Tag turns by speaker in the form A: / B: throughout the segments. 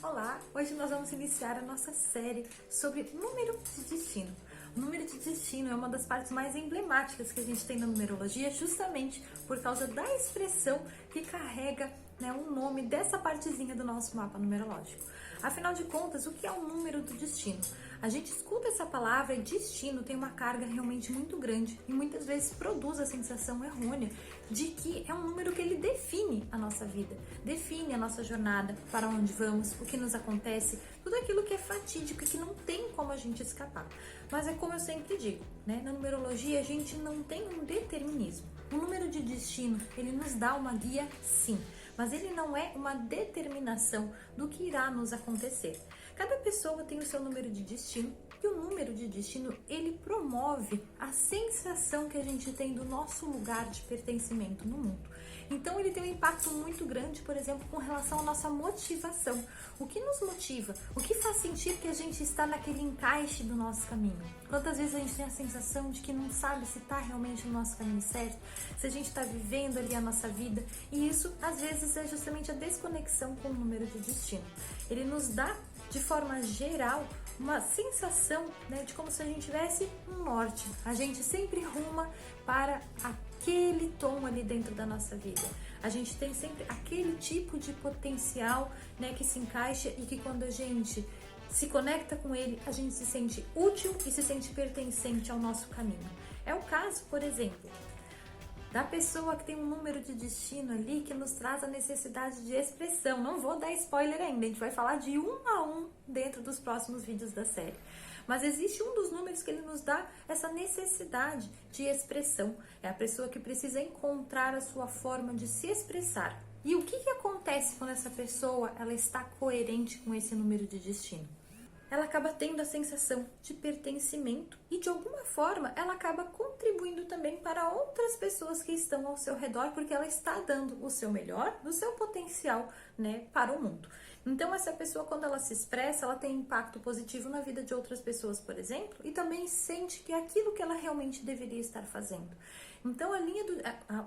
A: Olá, hoje nós vamos iniciar a nossa série sobre número de destino. O número de destino é uma das partes mais emblemáticas que a gente tem na numerologia, justamente por causa da expressão que carrega, o nome dessa partezinha do nosso mapa numerológico. Afinal de contas, o que é o número do destino? A gente escuta essa palavra e destino tem uma carga realmente muito grande e muitas vezes produz a sensação errônea de que é um número que ele define a nossa vida, define a nossa jornada, para onde vamos, o que nos acontece, tudo aquilo que é fatídico e que não tem como a gente escapar. Mas é como eu sempre digo, na numerologia a gente não tem um determinismo. O número de destino, ele nos dá uma guia, sim, mas ele não é uma determinação do que irá nos acontecer. Cada pessoa tem o seu número de destino e o número de destino, ele promove a sensação que a gente tem do nosso lugar de pertencimento no mundo. Então ele tem um impacto muito grande, por exemplo, com relação à nossa motivação. O que nos motiva? O que faz sentir que a gente está naquele encaixe do nosso caminho? Quantas vezes a gente tem a sensação de que não sabe se está realmente no nosso caminho certo, se a gente está vivendo ali a nossa vida, e isso às vezes é justamente a desconexão com o número de destino. Ele nos dá, de forma geral, uma sensação, de como se a gente tivesse um norte. A gente sempre ruma para aquele tom ali dentro da nossa vida. A gente tem sempre aquele tipo de potencial, que se encaixa e que quando a gente se conecta com ele, a gente se sente útil e se sente pertencente ao nosso caminho. É o caso, por exemplo, da pessoa que tem um número de destino ali que nos traz a necessidade de expressão. Não vou dar spoiler ainda, a gente vai falar de um a um dentro dos próximos vídeos da série. Mas existe um dos números que ele nos dá essa necessidade de expressão. É a pessoa que precisa encontrar a sua forma de se expressar. E o que acontece quando essa pessoa ela está coerente com esse número de destino? Ela acaba tendo a sensação de pertencimento e de alguma forma ela acaba contribuindo também para outras pessoas que estão ao seu redor, porque ela está dando o seu melhor, do seu potencial, para o mundo. Então essa pessoa, quando ela se expressa, ela tem impacto positivo na vida de outras pessoas, por exemplo, e também sente que é aquilo que ela realmente deveria estar fazendo. Então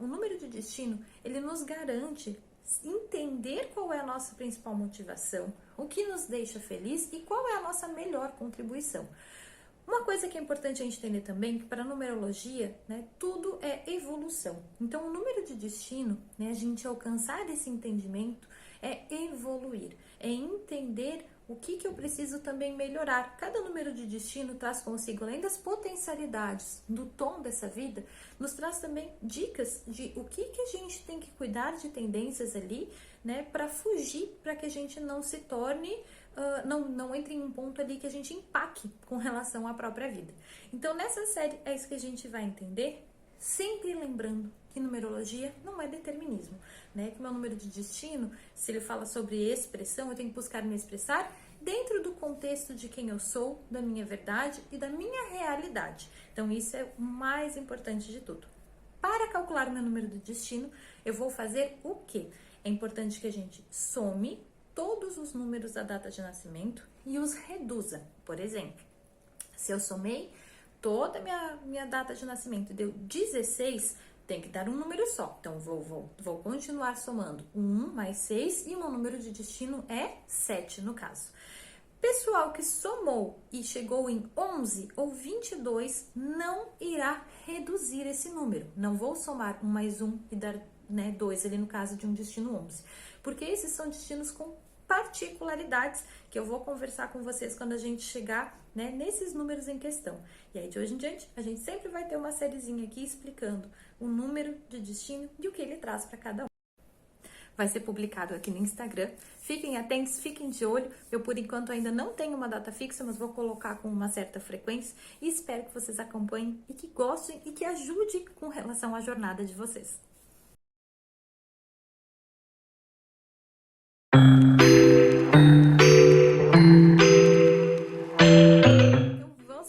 A: o número de destino, ele nos garante entender qual é a nossa principal motivação, o que nos deixa feliz e qual é a nossa melhor contribuição. Uma coisa que é importante a gente entender também, que para a numerologia, tudo é evolução. Então, o número de destino, a gente alcançar esse entendimento é evoluir, é entender o que eu preciso também melhorar. Cada número de destino traz consigo, além das potencialidades do tom dessa vida, nos traz também dicas de o que a gente tem que cuidar de tendências ali, para fugir, para que a gente não se torne, não entre em um ponto ali que a gente empaque com relação à própria vida. Então, nessa série, é isso que a gente vai entender, sempre lembrando que numerologia não é determinismo, que o meu número de destino, se ele fala sobre expressão, eu tenho que buscar me expressar dentro do contexto de quem eu sou, da minha verdade e da minha realidade. Então, isso é o mais importante de tudo. Para calcular o meu número de destino, eu vou fazer o quê? É importante que a gente some todos os números da data de nascimento e os reduza. Por exemplo, se eu somei toda a minha data de nascimento, deu 16, tem que dar um número só. Então, vou continuar somando 1 mais 6 e o meu número de destino é 7 no caso. Pessoal que somou e chegou em 11 ou 22 não irá reduzir esse número. Não vou somar 1 mais 1 e dar 2 ali no caso de um destino 11. Porque esses são destinos com particularidades que eu vou conversar com vocês quando a gente chegar, nesses números em questão. E aí, de hoje em diante, a gente sempre vai ter uma sériezinha aqui explicando o número de destino e o que ele traz para cada um. Vai ser publicado aqui no Instagram. Fiquem atentos, fiquem de olho. Eu, por enquanto, ainda não tenho uma data fixa, mas vou colocar com uma certa frequência e espero que vocês acompanhem e que gostem e que ajude com relação à jornada de vocês.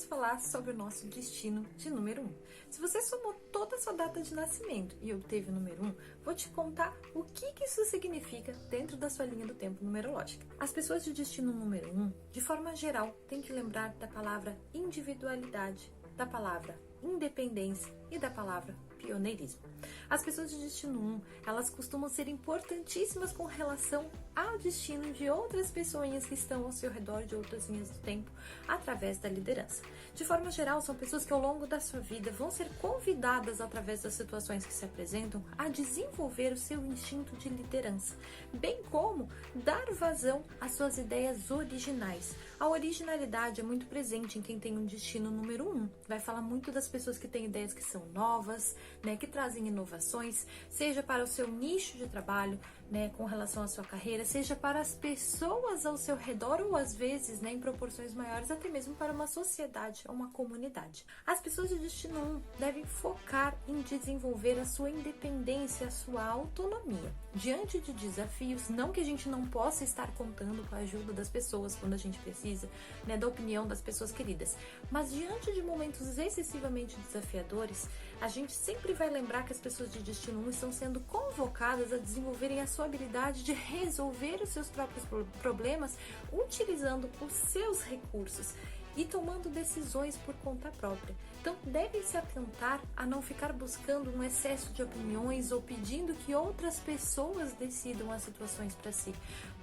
A: Falar sobre o nosso destino de número 1. Se você somou toda a sua data de nascimento e obteve o número 1, vou te contar o que isso significa dentro da sua linha do tempo numerológica. As pessoas de destino número 1, de forma geral, têm que lembrar da palavra individualidade, da palavra independência e da palavra pioneirismo. As pessoas de destino 1, elas costumam ser importantíssimas com relação ao destino de outras pessoas que estão ao seu redor, de outras linhas do tempo, através da liderança. De forma geral, são pessoas que ao longo da sua vida vão ser convidadas, através das situações que se apresentam, a desenvolver o seu instinto de liderança, bem como dar vazão às suas ideias originais. A originalidade é muito presente em quem tem um destino número 1. Vai falar muito das pessoas que têm ideias que são novas, né, que trazem inovações, seja para o seu nicho de trabalho, né, com relação à sua carreira, seja para as pessoas ao seu redor ou às vezes, né, em proporções maiores, até mesmo para uma sociedade ou uma comunidade. As pessoas de destino 1 devem focar em desenvolver a sua independência, a sua autonomia. Diante de desafios, não que a gente não possa estar contando com a ajuda das pessoas quando a gente precisa, né, da opinião das pessoas queridas, mas diante de momentos excessivamente desafiadores, a gente sempre vai lembrar que as pessoas de destino 1 estão sendo convocadas a desenvolverem a sua habilidade de resolver os seus próprios problemas utilizando os seus recursos e tomando decisões por conta própria. Então, devem se atentar a não ficar buscando um excesso de opiniões ou pedindo que outras pessoas decidam as situações para si,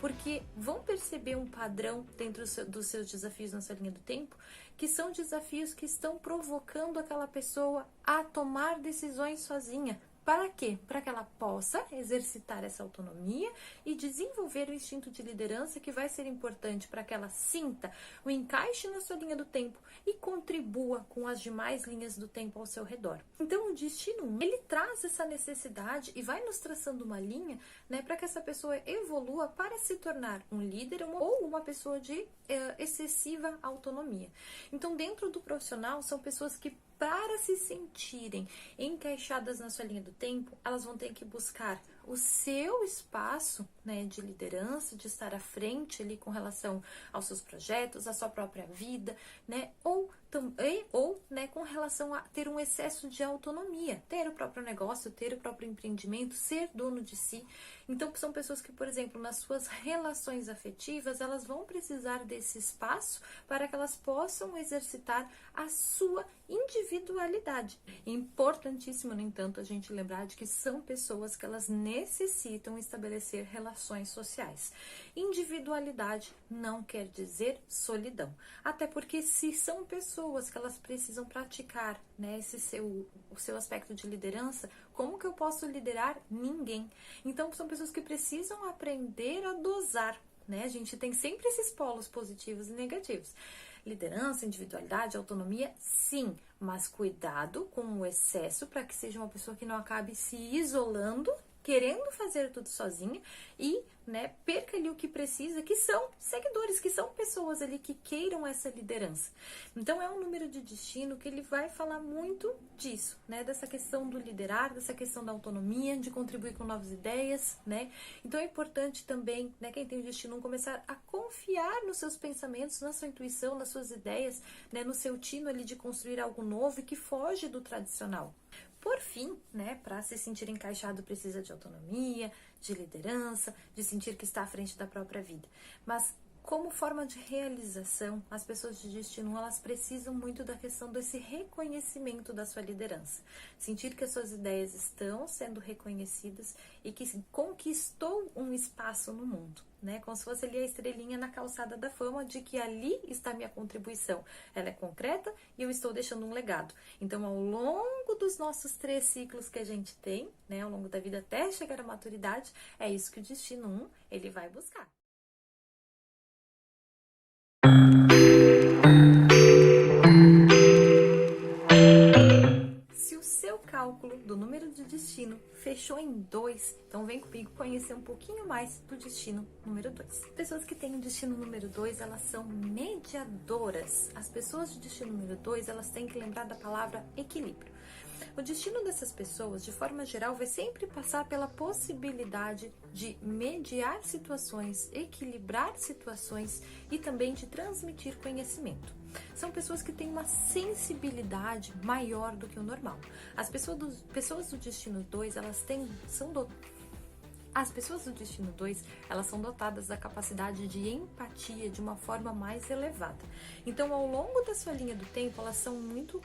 A: porque vão perceber um padrão dentro dos seus desafios na sua linha do tempo, que são desafios que estão provocando aquela pessoa a tomar decisões sozinha. Para quê? Para que ela possa exercitar essa autonomia e desenvolver o instinto de liderança, que vai ser importante para que ela sinta o encaixe na sua linha do tempo e contribua com as demais linhas do tempo ao seu redor. Então, o destino 1, ele traz essa necessidade e vai nos traçando uma linha, né, para que essa pessoa evolua para se tornar um líder ou uma pessoa de excessiva autonomia. Então, dentro do profissional, são pessoas que, para se sentirem encaixadas na sua linha do tempo, elas vão ter que buscar o seu espaço, né, de liderança, de estar à frente ali com relação aos seus projetos, à sua própria vida, né, ou né, com relação a ter um excesso de autonomia, ter o próprio negócio, ter o próprio empreendimento, ser dono de si. Então, são pessoas que, por exemplo, nas suas relações afetivas, elas vão precisar desse espaço para que elas possam exercitar a sua individualidade. Importantíssimo, no entanto, a gente lembrar de que são pessoas que elas necessitam estabelecer relações sociais. Individualidade não quer dizer solidão. Até porque, se são pessoas que elas precisam praticar, né, o seu aspecto de liderança, como que eu posso liderar ninguém? Então, são pessoas que precisam aprender a dosar, né? A gente tem sempre esses polos positivos e negativos. Liderança, individualidade, autonomia, sim, mas cuidado com o excesso para que seja uma pessoa que não acabe se isolando, querendo fazer tudo sozinha e, né, perca ali o que precisa, que são seguidores, que são pessoas ali que queiram essa liderança. Então, é um número de destino que ele vai falar muito disso, né, dessa questão do liderar, dessa questão da autonomia, de contribuir com novas ideias, né. Então, é importante também, né, quem tem o destino 1, começar a confiar nos seus pensamentos, na sua intuição, nas suas ideias, né, no seu tino ali de construir algo novo e que foge do tradicional. Por fim, né, para se sentir encaixado, precisa de autonomia, de liderança, de sentir que está à frente da própria vida. Mas, como forma de realização, as pessoas de destino 1, elas precisam muito da questão desse reconhecimento da sua liderança. Sentir que as suas ideias estão sendo reconhecidas e que conquistou um espaço no mundo, né? Como se fosse ali a estrelinha na calçada da fama, de que ali está a minha contribuição. Ela é concreta e eu estou deixando um legado. Então, ao longo dos nossos 3 ciclos que a gente tem, né, ao longo da vida até chegar à maturidade, é isso que o destino 1, ele vai buscar. Se o seu cálculo do número de destino fechou em 2, então vem comigo conhecer um pouquinho mais do destino número 2. Pessoas que têm o destino número 2, elas são mediadoras. As pessoas de destino número 2, elas têm que lembrar da palavra equilíbrio. O destino dessas pessoas, de forma geral, vai sempre passar pela possibilidade de mediar situações, equilibrar situações e também de transmitir conhecimento. São pessoas que têm uma sensibilidade maior do que o normal. As pessoas do destino 2, As pessoas do destino 2, elas são dotadas da capacidade de empatia de uma forma mais elevada. Então, ao longo da sua linha do tempo, elas são muito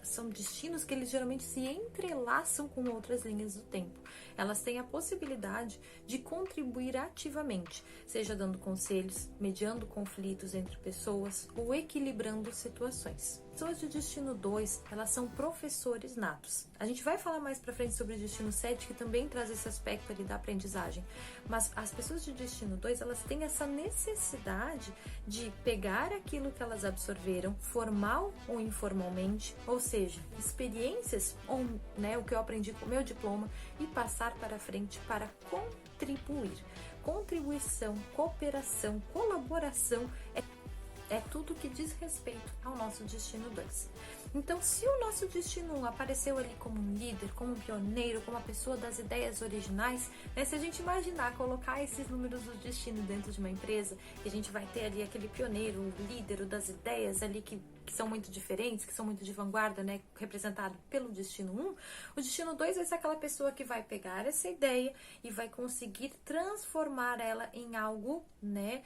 A: são destinos que eles geralmente se entrelaçam com outras linhas do tempo. Elas têm a possibilidade de contribuir ativamente, seja dando conselhos, mediando conflitos entre pessoas ou equilibrando situações. Pessoas de destino 2, elas são professores natos. A gente vai falar mais pra frente sobre o destino 7, que também traz esse aspecto ali da aprendizagem. Mas as pessoas de destino 2, elas têm essa necessidade de pegar aquilo que elas absorveram, formal ou informalmente, ou seja, experiências, ou, né, o que eu aprendi com o meu diploma, e passar para frente para contribuir. Contribuição, cooperação, colaboração é tudo que diz respeito ao nosso destino 2. Então, se o nosso destino 1 apareceu ali como um líder, como um pioneiro, como uma pessoa das ideias originais, né? Se a gente imaginar colocar esses números do destino dentro de uma empresa, e a gente vai ter ali aquele pioneiro, o líder, o das ideias ali que são muito diferentes, que são muito de vanguarda, né? Representado pelo destino 1, o destino 2 vai ser aquela pessoa que vai pegar essa ideia e vai conseguir transformar ela em algo, né?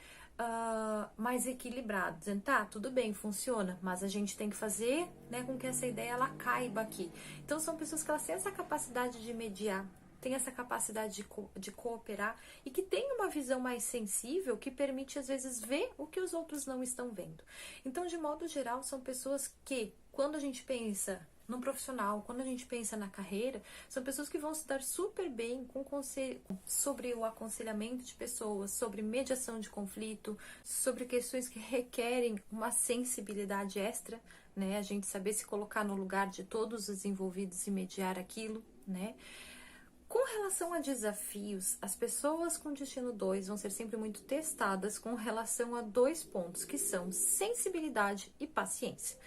A: Mais equilibrado, dizendo, tá, tudo bem, funciona, mas a gente tem que fazer, né, com que essa ideia ela caiba aqui. Então são pessoas que elas têm essa capacidade de mediar, têm essa capacidade de cooperar e que tem uma visão mais sensível que permite às vezes ver o que os outros não estão vendo. Então, de modo geral, são pessoas que, quando a gente pensa no profissional, quando a gente pensa na carreira, são pessoas que vão se dar super bem com conselho, sobre o aconselhamento de pessoas, sobre mediação de conflito, sobre questões que requerem uma sensibilidade extra, né? A gente saber se colocar no lugar de todos os envolvidos e mediar aquilo, né? Com relação a desafios, as pessoas com destino 2 vão ser sempre muito testadas com relação a 2 pontos, que são sensibilidade e paciência.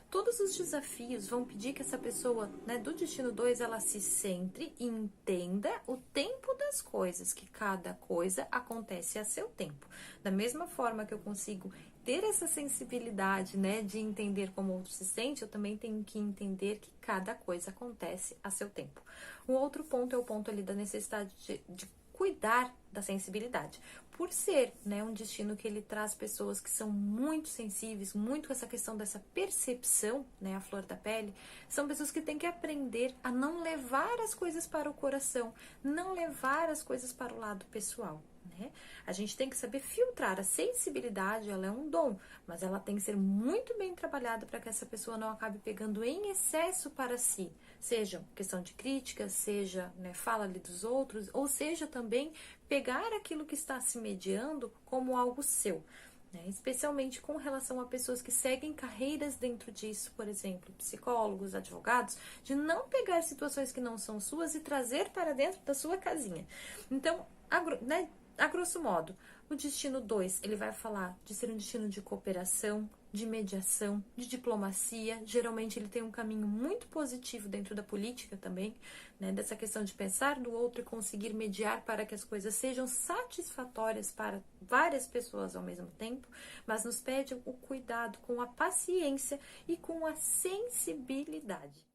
A: Todos os desafios vão pedir que essa pessoa, né, do destino 2, ela se centre e entenda o tempo das coisas, que cada coisa acontece a seu tempo. Da mesma forma que eu consigo ter essa sensibilidade, né, de entender como o outro se sente, eu também tenho que entender que cada coisa acontece a seu tempo. O outro ponto é o ponto ali da necessidade de cuidar da sensibilidade. Por ser, né, um destino que ele traz pessoas que são muito sensíveis, muito com essa questão dessa percepção, né, a flor da pele, são pessoas que têm que aprender a não levar as coisas para o coração, não levar as coisas para o lado pessoal. Né? A gente tem que saber filtrar. A sensibilidade, ela é um dom, mas ela tem que ser muito bem trabalhada para que essa pessoa não acabe pegando em excesso para si, seja questão de crítica, seja, né, fala ali dos outros, ou seja também pegar aquilo que está se mediando como algo seu, né? Especialmente com relação a pessoas que seguem carreiras dentro disso, por exemplo, psicólogos, advogados, de não pegar situações que não são suas e trazer para dentro da sua casinha. Então, a grosso modo, o destino 2, ele vai falar de ser um destino de cooperação, de mediação, de diplomacia. Geralmente ele tem um caminho muito positivo dentro da política também, né? Dessa questão de pensar no outro e conseguir mediar para que as coisas sejam satisfatórias para várias pessoas ao mesmo tempo, mas nos pede o cuidado com a paciência e com a sensibilidade.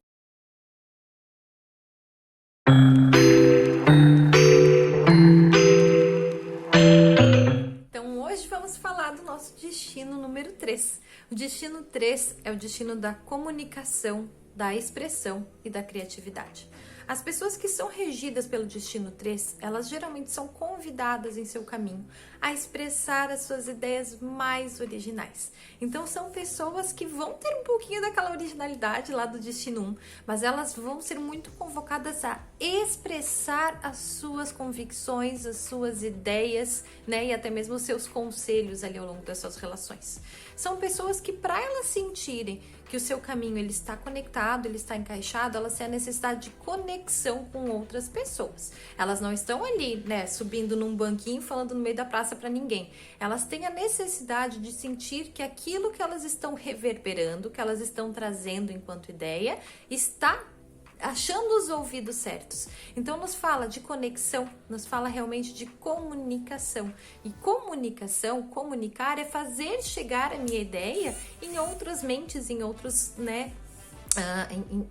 A: Vamos falar do nosso destino número 3. O destino 3 é o destino da comunicação, da expressão e da criatividade. As pessoas que são regidas pelo destino 3, elas geralmente são convidadas em seu caminho a expressar as suas ideias mais originais. Então são pessoas que vão ter um pouquinho daquela originalidade lá do destino 1, mas elas vão ser muito convocadas a expressar as suas convicções, as suas ideias, né, e até mesmo os seus conselhos ali ao longo das suas relações. São pessoas que, para elas sentirem que o seu caminho ele está conectado, ele está encaixado, elas têm a necessidade de conexão com outras pessoas. Elas não estão ali, né, subindo num banquinho falando no meio da praça para ninguém. Elas têm a necessidade de sentir que aquilo que elas estão reverberando, que elas estão trazendo enquanto ideia, está achando os ouvidos certos. Então nos fala de conexão, nos fala realmente de comunicação. E comunicação, comunicar é fazer chegar a minha ideia em outras mentes, em outros, né,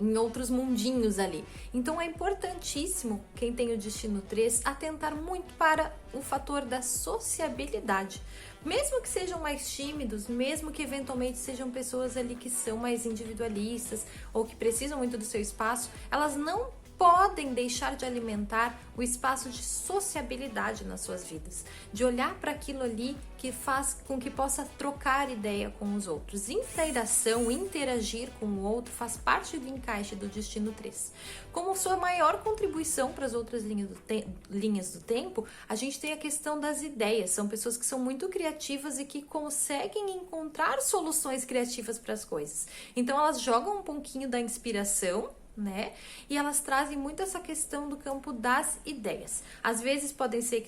A: em outros mundinhos ali. Então é importantíssimo quem tem o destino 3 atentar muito para o fator da sociabilidade. Mesmo que sejam mais tímidos, mesmo que eventualmente sejam pessoas ali que são mais individualistas ou que precisam muito do seu espaço, elas não podem deixar de alimentar o espaço de sociabilidade nas suas vidas, de olhar para aquilo ali que faz com que possa trocar ideia com os outros. Interação, interagir com o outro faz parte do encaixe do destino 3. Como sua maior contribuição para as outras linhas do tempo, a gente tem a questão das ideias. São pessoas que são muito criativas e que conseguem encontrar soluções criativas para as coisas. Então elas jogam um pouquinho da inspiração, né? E elas trazem muito essa questão do campo das ideias. Às vezes pode ser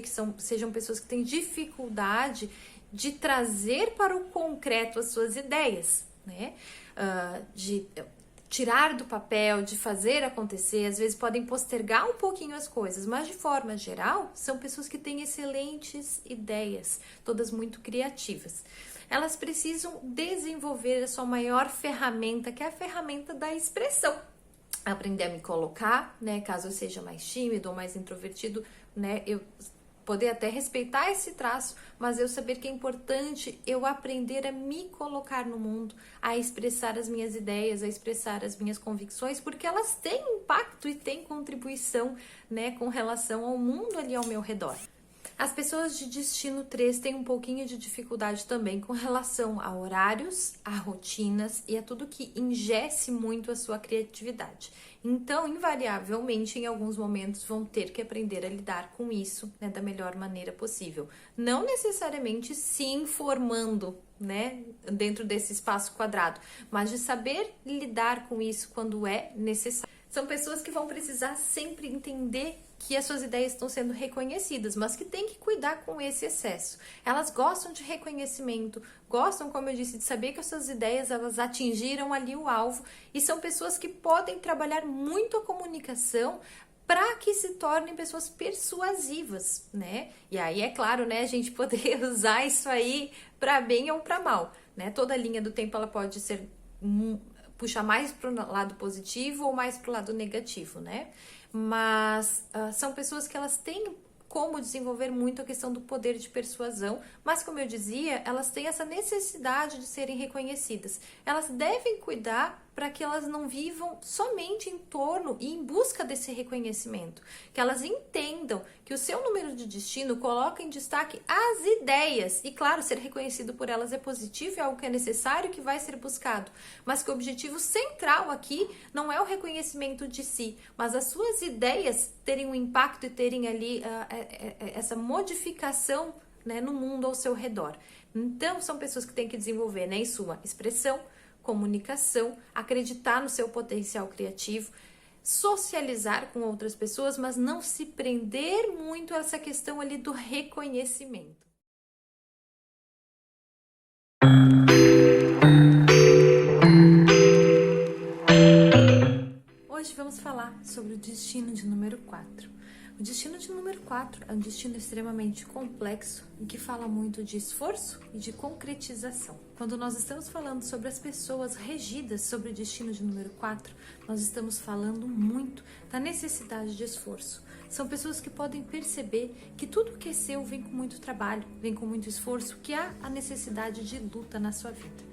A: que sejam pessoas que têm dificuldade de trazer para o concreto as suas ideias, né? De tirar do papel, de fazer acontecer. Às vezes podem postergar um pouquinho as coisas, mas de forma geral são pessoas que têm excelentes ideias, todas muito criativas. Elas precisam desenvolver a sua maior ferramenta, que é a ferramenta da expressão. Aprender a me colocar, né? Caso eu seja mais tímido ou mais introvertido, né? Eu poder até respeitar esse traço, mas eu saber que é importante eu aprender a me colocar no mundo, a expressar as minhas ideias, a expressar as minhas convicções, porque elas têm impacto e têm contribuição, né? Com relação ao mundo ali ao meu redor. As pessoas de destino 3 têm um pouquinho de dificuldade também com relação a horários, a rotinas e a tudo que ingesse muito a sua criatividade. Então, invariavelmente, em alguns momentos, vão ter que aprender a lidar com isso, né, da melhor maneira possível. Não necessariamente se informando, né, dentro desse espaço quadrado, mas de saber lidar com isso quando é necessário. São pessoas que vão precisar sempre entender que as suas ideias estão sendo reconhecidas, mas que tem que cuidar com esse excesso. Elas gostam de reconhecimento, gostam, como eu disse, de saber que as suas ideias elas atingiram ali o alvo, e são pessoas que podem trabalhar muito a comunicação para que se tornem pessoas persuasivas, né? E aí é claro, né, a gente poder usar isso aí para bem ou para mal, né? Toda linha do tempo ela pode ser puxar mais para o lado positivo ou mais para o lado negativo, né? Mas são pessoas que elas têm como desenvolver muito a questão do poder de persuasão, mas como eu dizia, elas têm essa necessidade de serem reconhecidas. Elas devem cuidar para que elas não vivam somente em torno e em busca desse reconhecimento, que elas entendam que o seu número de destino coloca em destaque as ideias, e claro, ser reconhecido por elas é positivo, é algo que é necessário, que vai ser buscado, mas que o objetivo central aqui não é o reconhecimento de si, mas as suas ideias terem um impacto e terem ali essa modificação, né, no mundo ao seu redor. Então, são pessoas que têm que desenvolver, né, em suma, expressão, comunicação, acreditar no seu potencial criativo, socializar com outras pessoas, mas não se prender muito a essa questão ali do reconhecimento. Hoje vamos falar sobre o destino de número 4. O destino de número 4 é um destino extremamente complexo e que fala muito de esforço e de concretização. Quando nós estamos falando sobre as pessoas regidas sobre o destino de número 4, nós estamos falando muito da necessidade de esforço. São pessoas que podem perceber que tudo que é seu vem com muito trabalho, vem com muito esforço, que há a necessidade de luta na sua vida.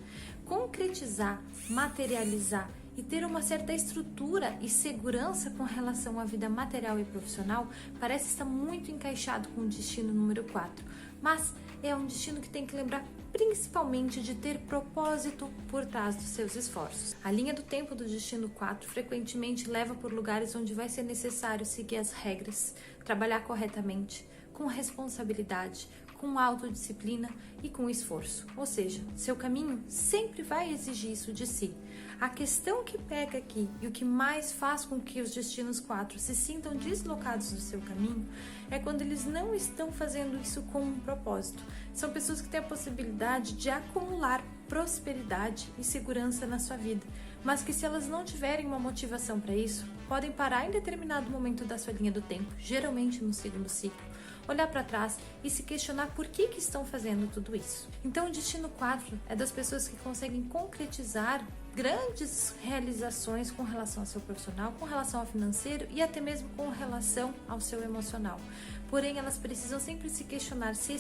A: Concretizar, materializar e ter uma certa estrutura e segurança com relação à vida material e profissional parece estar muito encaixado com o destino número 4, mas é um destino que tem que lembrar principalmente de ter propósito por trás dos seus esforços. A linha do tempo do destino 4 frequentemente leva por lugares onde vai ser necessário seguir as regras, trabalhar corretamente, com responsabilidade, com autodisciplina e com esforço. Ou seja, seu caminho sempre vai exigir isso de si. A questão que pega aqui e o que mais faz com que os destinos 4 se sintam deslocados do seu caminho é quando eles não estão fazendo isso com um propósito. São pessoas que têm a possibilidade de acumular prosperidade e segurança na sua vida, mas que se elas não tiverem uma motivação para isso, podem parar em determinado momento da sua linha do tempo, geralmente no segundo ciclo, olhar para trás e se questionar por que estão fazendo tudo isso. Então o destino 4 é das pessoas que conseguem concretizar grandes realizações com relação ao seu profissional, com relação ao financeiro e até mesmo com relação ao seu emocional. Porém, elas precisam sempre se questionar se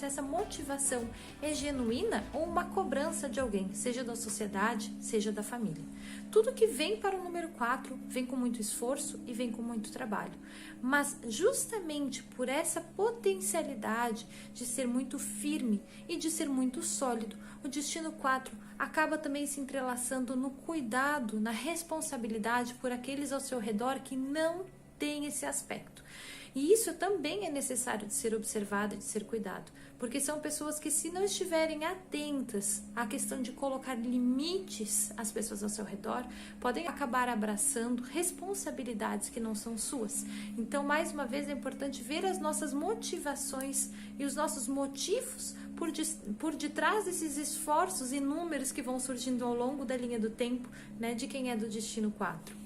A: essa motivação é genuína ou uma cobrança de alguém, seja da sociedade, seja da família. Tudo que vem para o número 4 vem com muito esforço e vem com muito trabalho. Mas justamente por essa potencialidade de ser muito firme e de ser muito sólido, o destino 4 acaba também se entrelaçando no cuidado, na responsabilidade por aqueles ao seu redor que não têm esse aspecto. E isso também é necessário de ser observado e de ser cuidado, porque são pessoas que, se não estiverem atentas à questão de colocar limites às pessoas ao seu redor, podem acabar abraçando responsabilidades que não são suas. Então, mais uma vez, é importante ver as nossas motivações e os nossos motivos por detrás desses esforços inúmeros que vão surgindo ao longo da linha do tempo, né, de quem é do destino 4.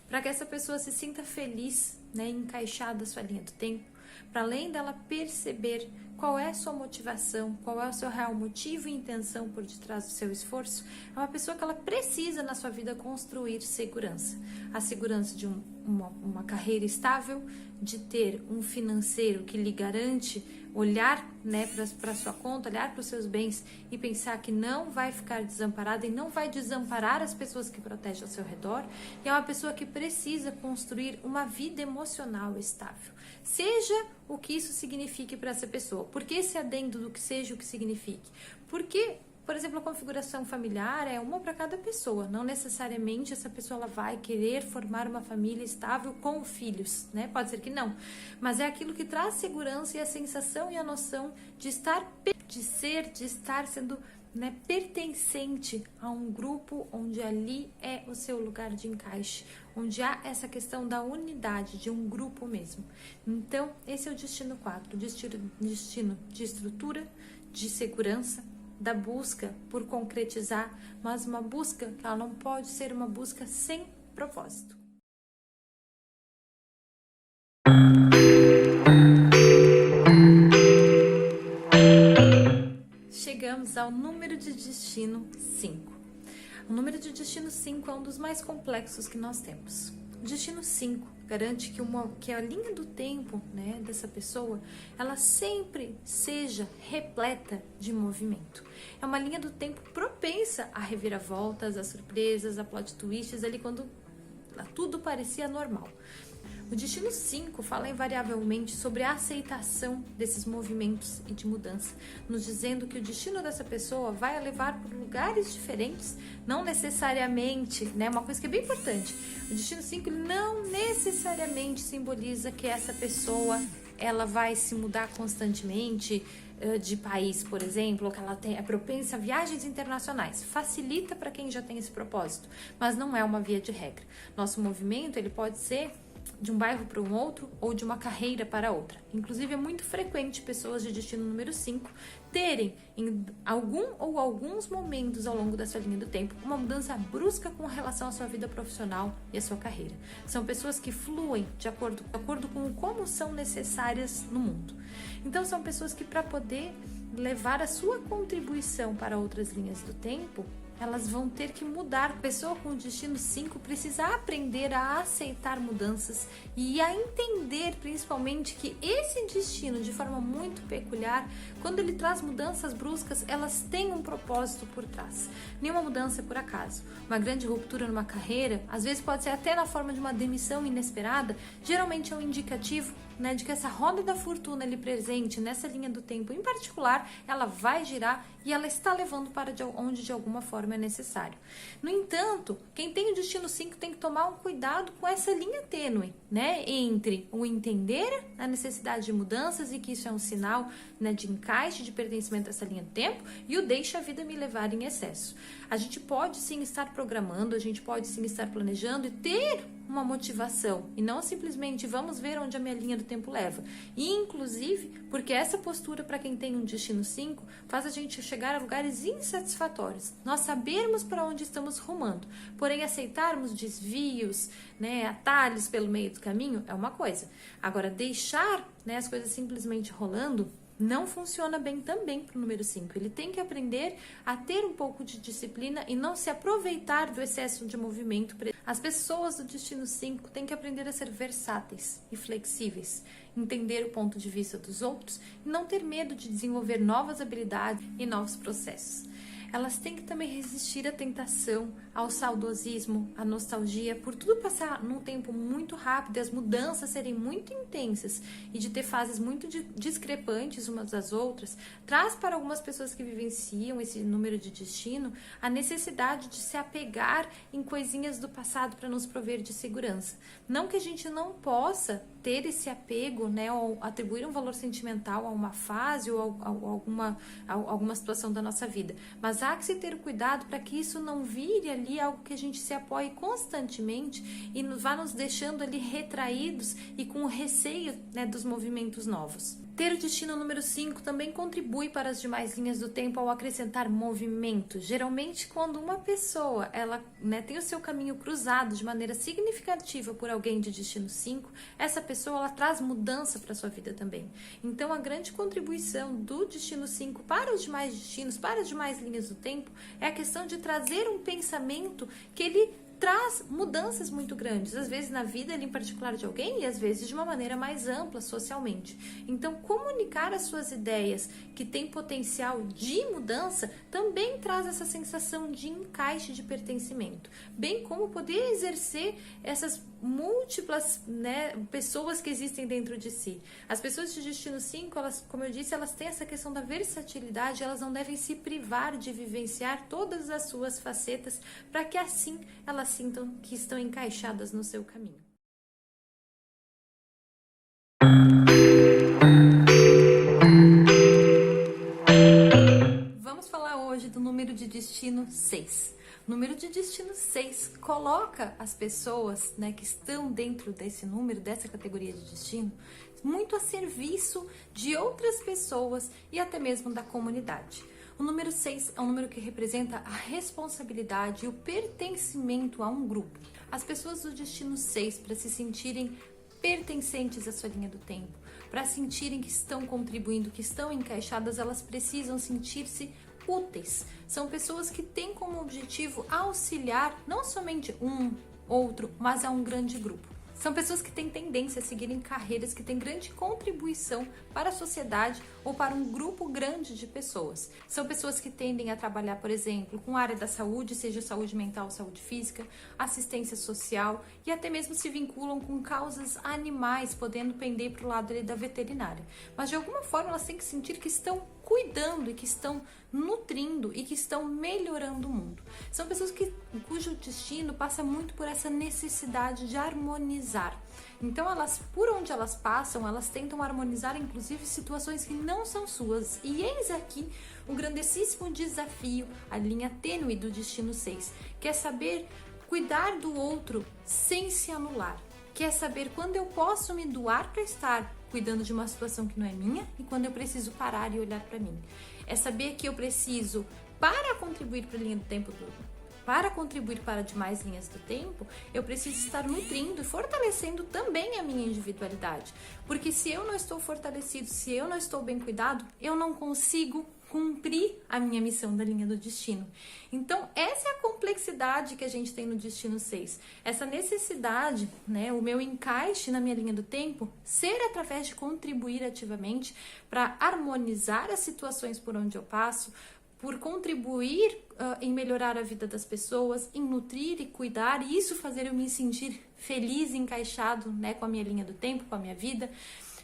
A: Para que essa pessoa se sinta feliz, né, encaixada a sua linha do tempo, para além dela perceber qual é a sua motivação, qual é o seu real motivo e intenção por detrás do seu esforço, é uma pessoa que ela precisa na sua vida construir segurança. A segurança de uma carreira estável, de ter um financeiro que lhe garante olhar, né, para sua conta, olhar para os seus bens e pensar que não vai ficar desamparada e não vai desamparar as pessoas que protegem ao seu redor. E é uma pessoa que precisa construir uma vida emocional estável. Seja o que isso signifique para essa pessoa. Por que esse adendo do que seja o que signifique? Porque, por exemplo, a configuração familiar é uma para cada pessoa. Não necessariamente essa pessoa ela vai querer formar uma família estável com filhos, né? Pode ser que não. Mas é aquilo que traz segurança e a sensação e a noção de estar sendo, né, pertencente a um grupo onde ali é o seu lugar de encaixe, onde há essa questão da unidade de um grupo mesmo. Então, esse é o destino 4, destino de estrutura, de segurança, da busca por concretizar, mas uma busca que ela não pode ser uma busca sem propósito. Chegamos ao número de destino 5. O número de destino 5 é um dos mais complexos que nós temos. O destino 5 garante que a linha do tempo, né, dessa pessoa, ela sempre seja repleta de movimento. É uma linha do tempo propensa a reviravoltas, a surpresas, a plot twists ali quando tudo parecia normal. O destino 5 fala invariavelmente sobre a aceitação desses movimentos e de mudança, nos dizendo que o destino dessa pessoa vai a levar por lugares diferentes, não necessariamente, né? Uma coisa que é bem importante, o destino 5 não necessariamente simboliza que essa pessoa ela vai se mudar constantemente de país, por exemplo, ou que ela é propensa a viagens internacionais. Facilita para quem já tem esse propósito, mas não é uma via de regra. Nosso movimento ele pode ser de um bairro para um outro ou de uma carreira para outra. Inclusive, é muito frequente pessoas de destino número 5 terem, em alguns momentos ao longo da sua linha do tempo, uma mudança brusca com relação à sua vida profissional e à sua carreira. São pessoas que fluem de acordo com como são necessárias no mundo. Então, são pessoas que, para poder levar a sua contribuição para outras linhas do tempo, elas vão ter que mudar. A pessoa com o destino 5 precisa aprender a aceitar mudanças e a entender, principalmente, que esse destino, de forma muito peculiar, quando ele traz mudanças bruscas, elas têm um propósito por trás. Nenhuma mudança é por acaso. Uma grande ruptura numa carreira, às vezes pode ser até na forma de uma demissão inesperada, geralmente é um indicativo, né, de que essa roda da fortuna ali presente nessa linha do tempo em particular, ela vai girar e ela está levando para onde de alguma forma é necessário. No entanto, quem tem o destino 5 tem que tomar um cuidado com essa linha tênue, né, entre o entender a necessidade de mudanças e que isso é um sinal, né, de encaixe, de pertencimento a essa linha do tempo, e o deixa a vida me levar em excesso. A gente pode sim estar programando, a gente pode sim estar planejando e ter uma motivação, e não simplesmente vamos ver onde a minha linha do tempo leva. E, inclusive, porque essa postura para quem tem um destino 5 faz a gente chegar a lugares insatisfatórios. Nós sabermos para onde estamos rumando, porém aceitarmos desvios, né, atalhos pelo meio do caminho é uma coisa. Agora, deixar, né, as coisas simplesmente rolando, não funciona bem também para o número 5. Ele tem que aprender a ter um pouco de disciplina e não se aproveitar do excesso de movimento. As pessoas do destino 5 têm que aprender a ser versáteis e flexíveis, entender o ponto de vista dos outros e não ter medo de desenvolver novas habilidades e novos processos. Elas têm que também resistir à tentação, ao saudosismo, à nostalgia, por tudo passar num tempo muito rápido e as mudanças serem muito intensas e de ter fases muito discrepantes umas das outras, traz para algumas pessoas que vivenciam esse número de destino a necessidade de se apegar em coisinhas do passado para nos prover de segurança. Não que a gente não possa ter esse apego, né, ou atribuir um valor sentimental a uma fase ou a alguma situação da nossa vida, mas há que se ter cuidado para que isso não vire ali algo que a gente se apoie constantemente e vá nos deixando ali retraídos e com receio, né, dos movimentos novos. Ter o destino número 5 também contribui para as demais linhas do tempo ao acrescentar movimento. Geralmente, quando uma pessoa ela, né, tem o seu caminho cruzado de maneira significativa por alguém de destino 5, essa pessoa ela traz mudança para a sua vida também. Então, a grande contribuição do destino 5 para os demais destinos, para as demais linhas do tempo, é a questão de trazer um pensamento que ele traz mudanças muito grandes, às vezes na vida em particular de alguém e às vezes de uma maneira mais ampla socialmente. Então, comunicar as suas ideias que têm potencial de mudança também traz essa sensação de encaixe, de pertencimento, bem como poder exercer essas múltiplas, né, pessoas que existem dentro de si. As pessoas de destino 5, elas, como eu disse, elas têm essa questão da versatilidade, elas não devem se privar de vivenciar todas as suas facetas para que assim elas sintam que estão encaixadas no seu caminho. Vamos falar hoje do número de destino 6. O número de destino 6 coloca as pessoas, né, que estão dentro desse número, dessa categoria de destino, muito a serviço de outras pessoas e até mesmo da comunidade. O número 6 é um número que representa a responsabilidade e o pertencimento a um grupo. As pessoas do destino 6, para se sentirem pertencentes à sua linha do tempo, para sentirem que estão contribuindo, que estão encaixadas, elas precisam sentir-se úteis. São pessoas que têm como objetivo auxiliar não somente um, outro, mas a um grande grupo. São pessoas que têm tendência a seguirem carreiras que têm grande contribuição para a sociedade ou para um grupo grande de pessoas. São pessoas que tendem a trabalhar, por exemplo, com a área da saúde, seja saúde mental, saúde física, assistência social e até mesmo se vinculam com causas animais, podendo pender para o lado da veterinária. Mas de alguma forma elas têm que sentir que estão cuidando e que estão nutrindo e que estão melhorando o mundo. São pessoas cujo destino passa muito por essa necessidade de harmonizar. Então, elas, por onde elas passam, elas tentam harmonizar, inclusive, situações que não são suas. E eis aqui o grandíssimo desafio, a linha tênue do destino 6, que é saber cuidar do outro sem se anular. Que é saber quando eu posso me doar para estar cuidando de uma situação que não é minha e quando eu preciso parar e olhar para mim. É saber que eu preciso, para contribuir para a linha do tempo para contribuir para demais linhas do tempo, eu preciso estar nutrindo e fortalecendo também a minha individualidade. Porque se eu não estou fortalecido, se eu não estou bem cuidado, eu não consigo cumprir a minha missão da linha do destino. Então, essa é a complexidade que a gente tem no destino 6. Essa necessidade, né, o meu encaixe na minha linha do tempo, ser através de contribuir ativamente para harmonizar as situações por onde eu passo, por contribuir em melhorar a vida das pessoas, em nutrir e cuidar, e isso fazer eu me sentir feliz e encaixado, né, com a minha linha do tempo, com a minha vida.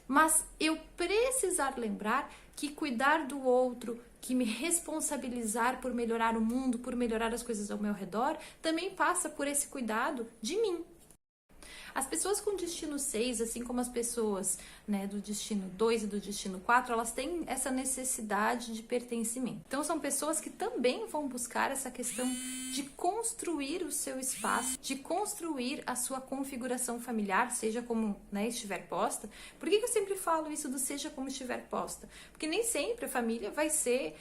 A: Mas eu precisar lembrar que cuidar do outro, que me responsabilizar por melhorar o mundo, por melhorar as coisas ao meu redor, também passa por esse cuidado de mim. As pessoas com destino 6, assim como as pessoas, né, do destino 2 e do destino 4, elas têm essa necessidade de pertencimento. Então, são pessoas que também vão buscar essa questão de construir o seu espaço, de construir a sua configuração familiar, seja como, né, estiver posta. Por que eu sempre falo isso do seja como estiver posta? Porque nem sempre a família vai ser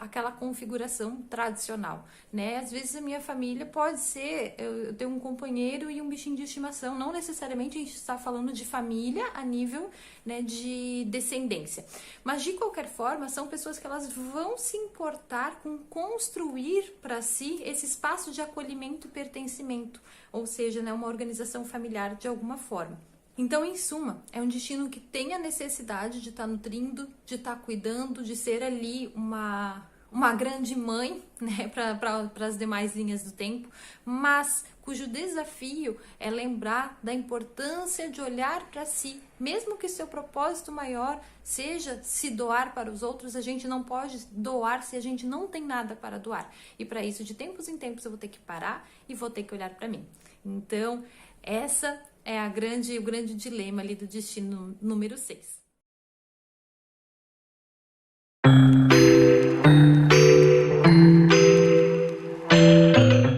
A: aquela configuração tradicional, né? Às vezes a minha família pode ser, eu tenho um companheiro e um bichinho de estimação. relação, não necessariamente a gente está falando de família a nível, né, de descendência. Mas, de qualquer forma, são pessoas que elas vão se importar com construir para si esse espaço de acolhimento e pertencimento, ou seja, né, uma organização familiar de alguma forma. Então, em suma, é um destino que tem a necessidade de estar nutrindo, de estar cuidando, de ser ali uma grande mãe, né, para as demais linhas do tempo, mas cujo desafio é lembrar da importância de olhar para si, mesmo que seu propósito maior seja se doar para os outros. A gente não pode doar se a gente não tem nada para doar, e para isso, de tempos em tempos, eu vou ter que parar e vou ter que olhar para mim. Então, essa é o grande dilema ali do destino número 6.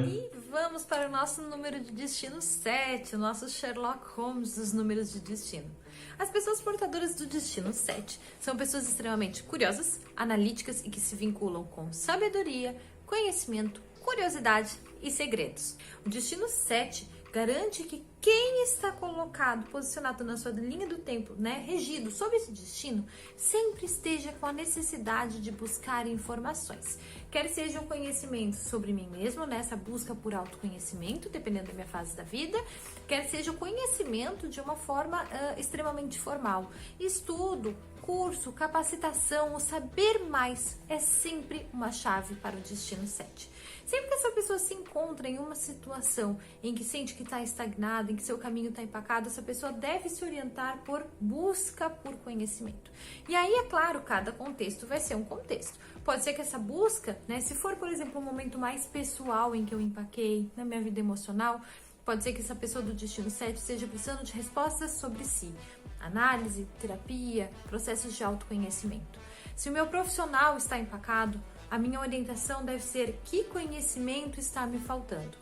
A: E vamos para o nosso número de destino 7, o nosso Sherlock Holmes dos números de destino. As pessoas portadoras do destino 7 são pessoas extremamente curiosas, analíticas e que se vinculam com sabedoria, conhecimento, curiosidade e segredos. O destino 7 garante que quem está colocado, posicionado na sua linha do tempo, né, regido sob esse destino, sempre esteja com a necessidade de buscar informações. Quer seja um conhecimento sobre mim mesmo, nessa busca por autoconhecimento, dependendo da minha fase da vida, quer seja o conhecimento de uma forma extremamente formal. Estudo, curso, capacitação, o saber mais é sempre uma chave para o destino 7. Sempre que essa pessoa se encontra em uma situação em que sente que está estagnada, em que seu caminho está empacado, essa pessoa deve se orientar por busca por conhecimento. E aí, é claro, cada contexto vai ser um contexto. Pode ser que essa busca, né, se for, por exemplo, um momento mais pessoal em que eu empaquei na minha vida emocional, pode ser que essa pessoa do destino 7 esteja precisando de respostas sobre si. Análise, terapia, processos de autoconhecimento. Se o meu profissional está empacado, a minha orientação deve ser que conhecimento está me faltando.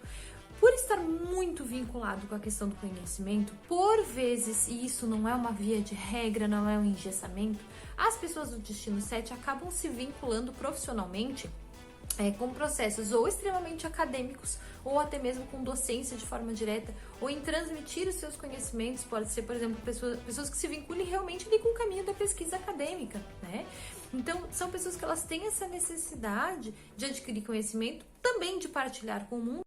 A: Por estar muito vinculado com a questão do conhecimento, por vezes, e isso não é uma via de regra, não é um engessamento, as pessoas do destino 7 acabam se vinculando profissionalmente com processos ou extremamente acadêmicos, ou até mesmo com docência de forma direta, ou em transmitir os seus conhecimentos. Pode ser, por exemplo, pessoas que se vinculem realmente ali com o caminho da pesquisa acadêmica, né? Então, são pessoas que elas têm essa necessidade de adquirir conhecimento, também de partilhar com o mundo,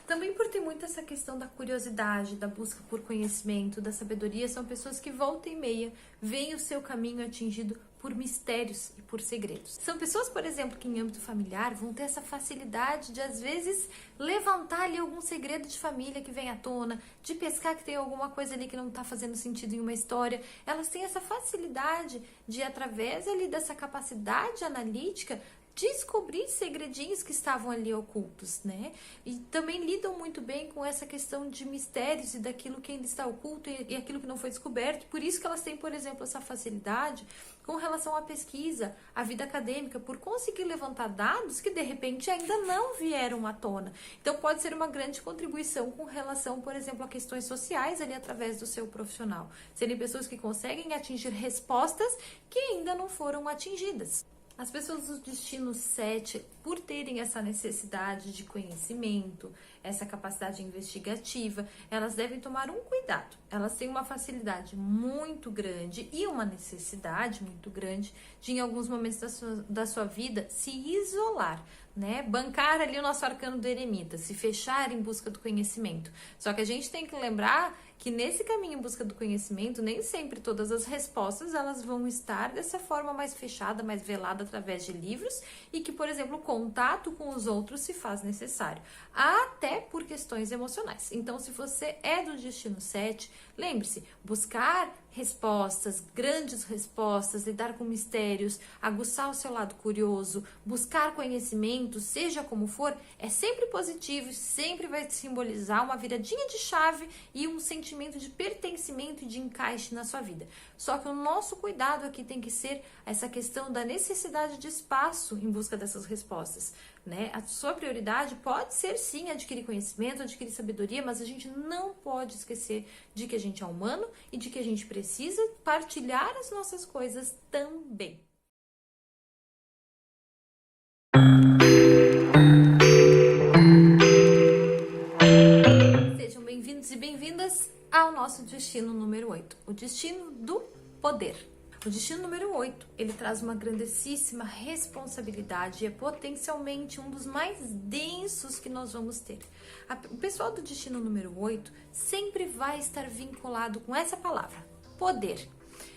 A: também por ter muito essa questão da curiosidade, da busca por conhecimento, da sabedoria. São pessoas que volta e meia veem o seu caminho atingido por mistérios e por segredos. São pessoas, por exemplo, que em âmbito familiar vão ter essa facilidade de, às vezes, levantar ali algum segredo de família que vem à tona, de pescar que tem alguma coisa ali que não está fazendo sentido em uma história. Elas têm essa facilidade de, através ali dessa capacidade analítica, descobrir segredinhos que estavam ali ocultos, né? E também lidam muito bem com essa questão de mistérios e daquilo que ainda está oculto e aquilo que não foi descoberto. Por isso que elas têm, por exemplo, essa facilidade com relação à pesquisa, à vida acadêmica, por conseguir levantar dados que de repente ainda não vieram à tona. Então pode ser uma grande contribuição com relação, por exemplo, a questões sociais ali através do seu profissional. Serem pessoas que conseguem atingir respostas que ainda não foram atingidas. As pessoas do destino 7, por terem essa necessidade de conhecimento, essa capacidade investigativa, elas devem tomar um cuidado. Elas têm uma facilidade muito grande e uma necessidade muito grande de, em alguns momentos da sua vida, se isolar, né? Bancar ali o nosso arcano do eremita, se fechar em busca do conhecimento. Só que a gente tem que lembrar que nesse caminho em busca do conhecimento, nem sempre todas as respostas elas vão estar dessa forma mais fechada, mais velada através de livros, e que, por exemplo, o contato com os outros se faz necessário, até por questões emocionais. Então, se você é do destino 7, lembre-se, buscar respostas, grandes respostas, lidar com mistérios, aguçar o seu lado curioso, buscar conhecimento, seja como for, é sempre positivo e sempre vai simbolizar uma viradinha de chave e um sentimento de pertencimento e de encaixe na sua vida. Só que o nosso cuidado aqui tem que ser essa questão da necessidade de espaço em busca dessas respostas, né? A sua prioridade pode ser sim adquirir conhecimento, adquirir sabedoria, mas a gente não pode esquecer de que a gente é humano e de que a gente precisa partilhar as nossas coisas também. Sejam bem-vindos bem-vindos e bem-vindas ao nosso destino número 8, o destino do poder. O destino número 8, ele traz uma grandíssima responsabilidade e é potencialmente um dos mais densos que nós vamos ter. O pessoal do destino número 8 sempre vai estar vinculado com essa palavra, poder.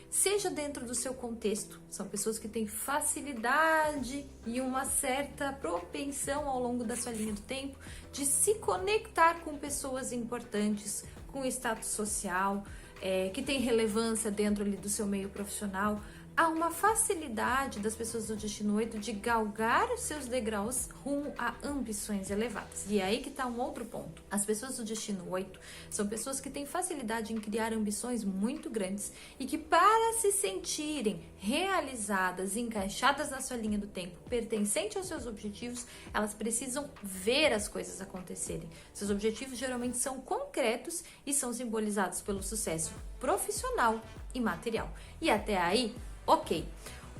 A: Seja dentro do seu contexto, são pessoas que têm facilidade e uma certa propensão ao longo da sua linha do tempo de se conectar com pessoas importantes, com status social, que tem relevância dentro ali do seu meio profissional. Há uma facilidade das pessoas do destino 8 de galgar os seus degraus rumo a ambições elevadas. E é aí que está um outro ponto. As pessoas do destino 8 são pessoas que têm facilidade em criar ambições muito grandes e que, para se sentirem realizadas, encaixadas na sua linha do tempo, pertencente aos seus objetivos, elas precisam ver as coisas acontecerem. Seus objetivos geralmente são concretos e são simbolizados pelo sucesso profissional e material. E até aí, ok.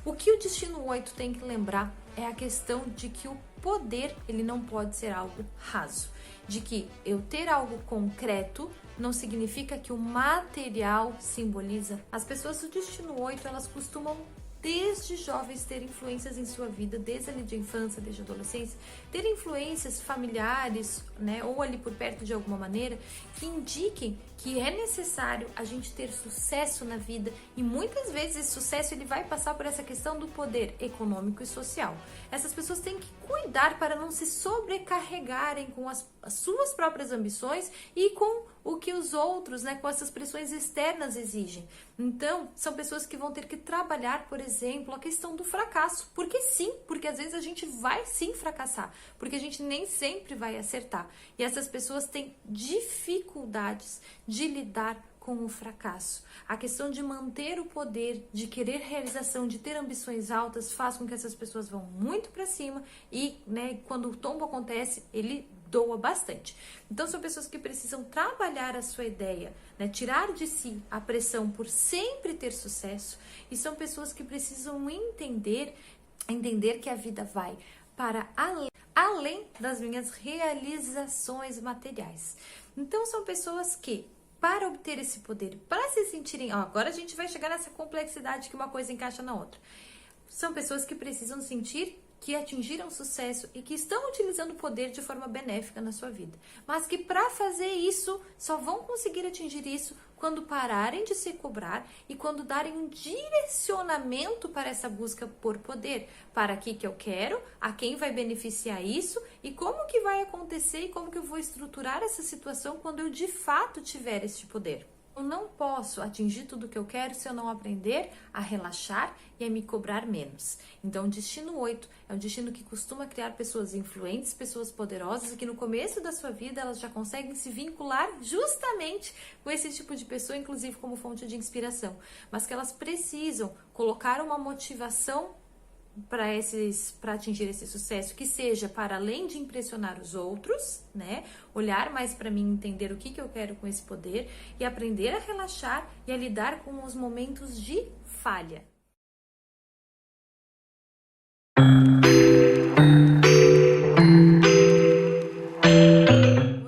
A: O que o destino 8 tem que lembrar é a questão de que o poder, ele não pode ser algo raso. De que eu ter algo concreto não significa que o material simboliza. As pessoas do destino 8, elas costumam desde jovens ter influências em sua vida, desde ali de infância, desde a adolescência, ter influências familiares, né, ou ali por perto de alguma maneira, que indiquem que é necessário a gente ter sucesso na vida, e muitas vezes esse sucesso ele vai passar por essa questão do poder econômico e social. Essas pessoas têm que cuidar para não se sobrecarregarem com as suas próprias ambições e com o que os outros, né, com essas pressões externas exigem. Então, são pessoas que vão ter que trabalhar, por exemplo, a questão do fracasso. Porque sim, porque às vezes a gente vai sim fracassar, porque a gente nem sempre vai acertar. E essas pessoas têm dificuldades de lidar com o fracasso. A questão de manter o poder, de querer realização, de ter ambições altas, faz com que essas pessoas vão muito para cima e, né, quando o tombo acontece, ele doa bastante. Então, são pessoas que precisam trabalhar a sua ideia, né, tirar de si a pressão por sempre ter sucesso, e são pessoas que precisam entender que a vida vai para além das minhas realizações materiais. Então, são pessoas que, para obter esse poder, para se sentirem... agora a gente vai chegar nessa complexidade que uma coisa encaixa na outra. São pessoas que precisam sentir que atingiram sucesso e que estão utilizando o poder de forma benéfica na sua vida. Mas que para fazer isso, só vão conseguir atingir isso quando pararem de se cobrar e quando darem um direcionamento para essa busca por poder. Para que eu quero, a quem vai beneficiar isso e como que vai acontecer e como que eu vou estruturar essa situação quando eu de fato tiver este poder. Eu não posso atingir tudo o que eu quero se eu não aprender a relaxar e a me cobrar menos. Então, o destino 8 é um destino que costuma criar pessoas influentes, pessoas poderosas, e que no começo da sua vida elas já conseguem se vincular justamente com esse tipo de pessoa, inclusive como fonte de inspiração. Mas que elas precisam colocar uma motivação para atingir esse sucesso, que seja para além de impressionar os outros, né? Olhar mais para mim, entender o que eu quero com esse poder e aprender a relaxar e a lidar com os momentos de falha.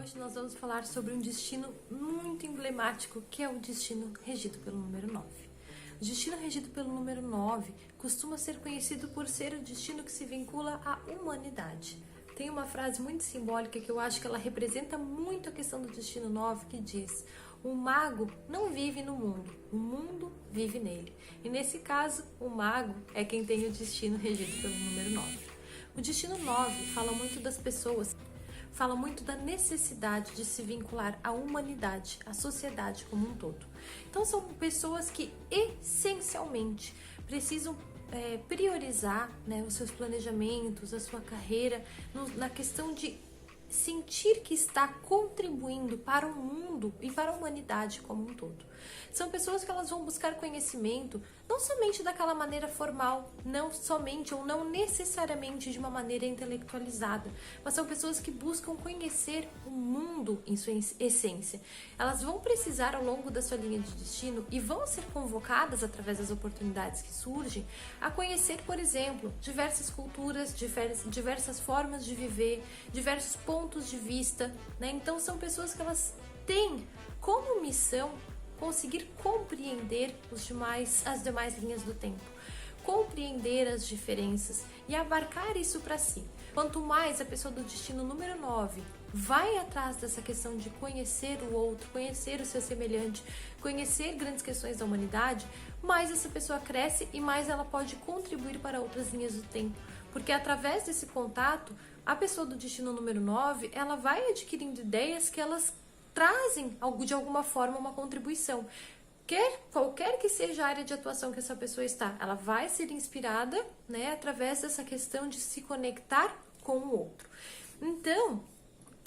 A: Hoje nós vamos falar sobre um destino muito emblemático, que é o destino regido pelo número 9. O destino regido pelo número 9 costuma ser conhecido por ser o destino que se vincula à humanidade. Tem uma frase muito simbólica que eu acho que ela representa muito a questão do destino 9, que diz: o mago não vive no mundo, o mundo vive nele. E nesse caso, o mago é quem tem o destino regido pelo número 9. O destino 9 fala muito das pessoas, fala muito da necessidade de se vincular à humanidade, à sociedade como um todo. Então, são pessoas que essencialmente precisam priorizar, né, os seus planejamentos, a sua carreira, na questão de sentir que está contribuindo para o mundo e para a humanidade como um todo. São pessoas que elas vão buscar conhecimento não somente daquela maneira formal, não somente ou não necessariamente de uma maneira intelectualizada, mas são pessoas que buscam conhecer o mundo em sua essência. Elas vão precisar ao longo da sua linha de destino e vão ser convocadas através das oportunidades que surgem a conhecer, por exemplo, diversas culturas, diversas formas de viver, diversos pontos de vista, né? Então são pessoas que elas tem como missão conseguir compreender as demais linhas do tempo, compreender as diferenças e abarcar isso para si. Quanto mais a pessoa do destino número 9 vai atrás dessa questão de conhecer o outro, conhecer o seu semelhante, conhecer grandes questões da humanidade, mais essa pessoa cresce e mais ela pode contribuir para outras linhas do tempo. Porque através desse contato, a pessoa do destino número 9, ela vai adquirindo ideias que elas trazem de alguma forma uma contribuição. Qualquer que seja a área de atuação que essa pessoa está, ela vai ser inspirada, né, através dessa questão de se conectar com o outro. Então,